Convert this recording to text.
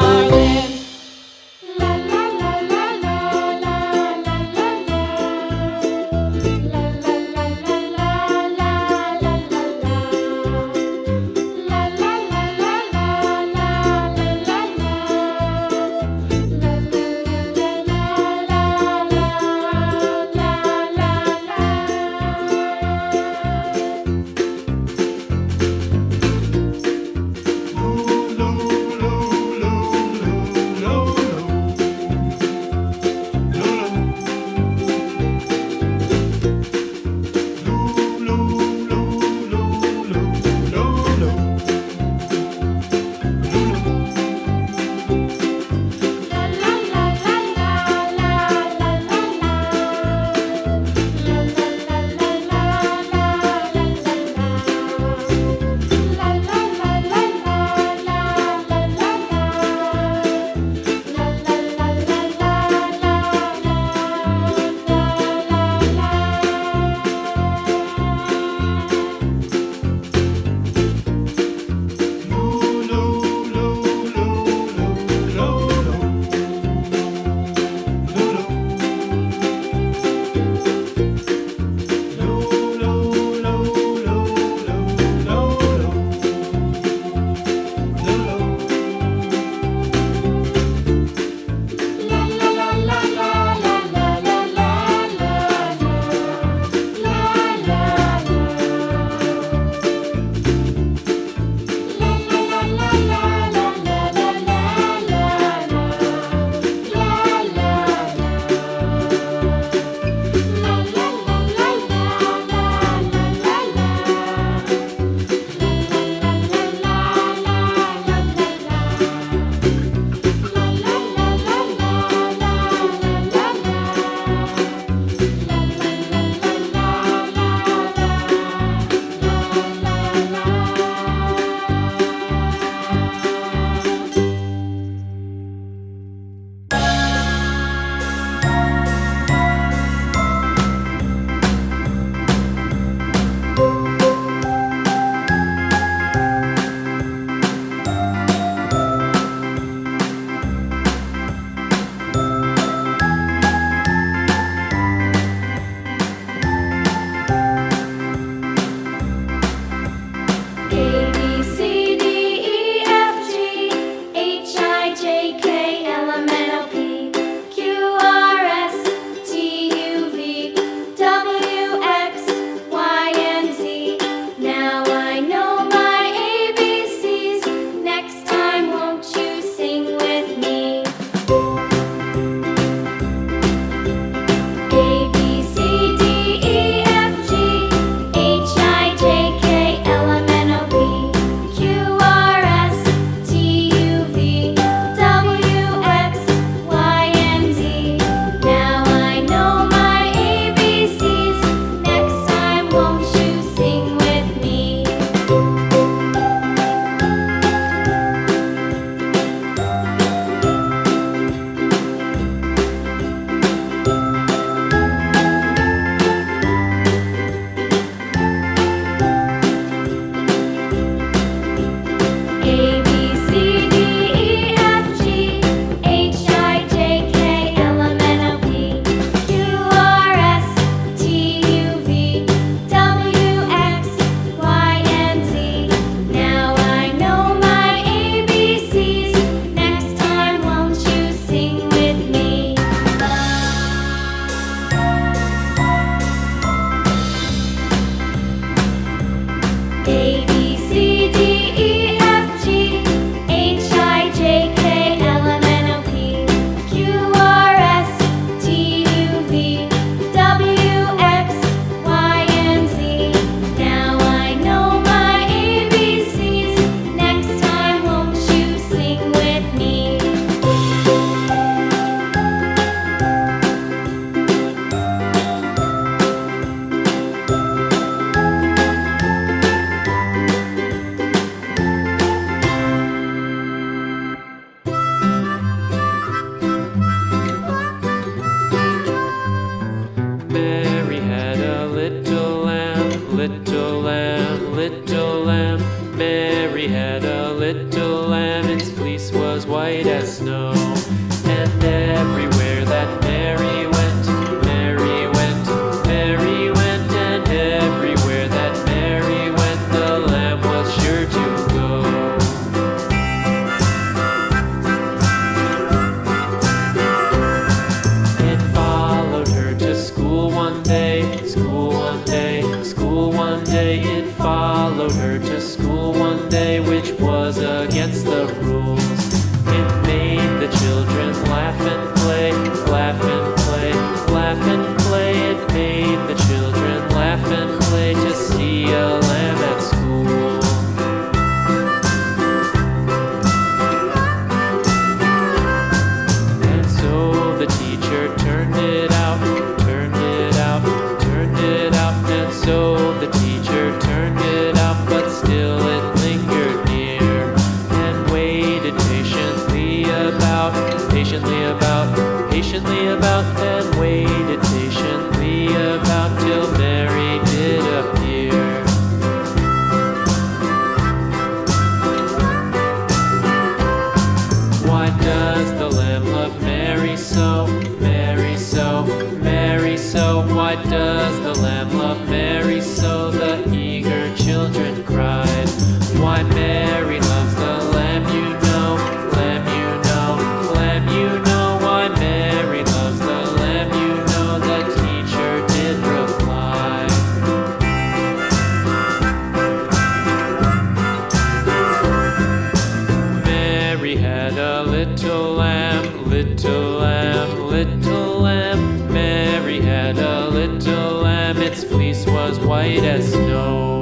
darling. La la la la la la la la la. La la la la la la la la la. La la la la la la la la la. La la la la la la la la la. as snow. And everywhere that Mary went, Mary went, Mary went, and everywhere that Mary went, the lamb was sure to go. It followed her to school one day, school one day, school one day. It followed her to school one day, which was against the rules. It made the children laugh and play, laugh and play, laugh and play. It made the children laugh and play to see a lamb at school. And so the teacher turned it out, turned it out, turned it out. And so the teacher turned it out, but still it lingered near and waited patiently about, patiently about, patiently about, and waited patiently about till Mary did appear. Why does the lamb love Mary so, Mary so, Mary so? Why does the lamb love Mary so? The eager children cried. Why Mary loves the lamb, you know, lamb, you know, lamb, you know. Why Mary loves the lamb, you know, the teacher did reply. Mary had a little lamb, little lamb, little lamb. Mary had a little lamb, its fleece was white as snow.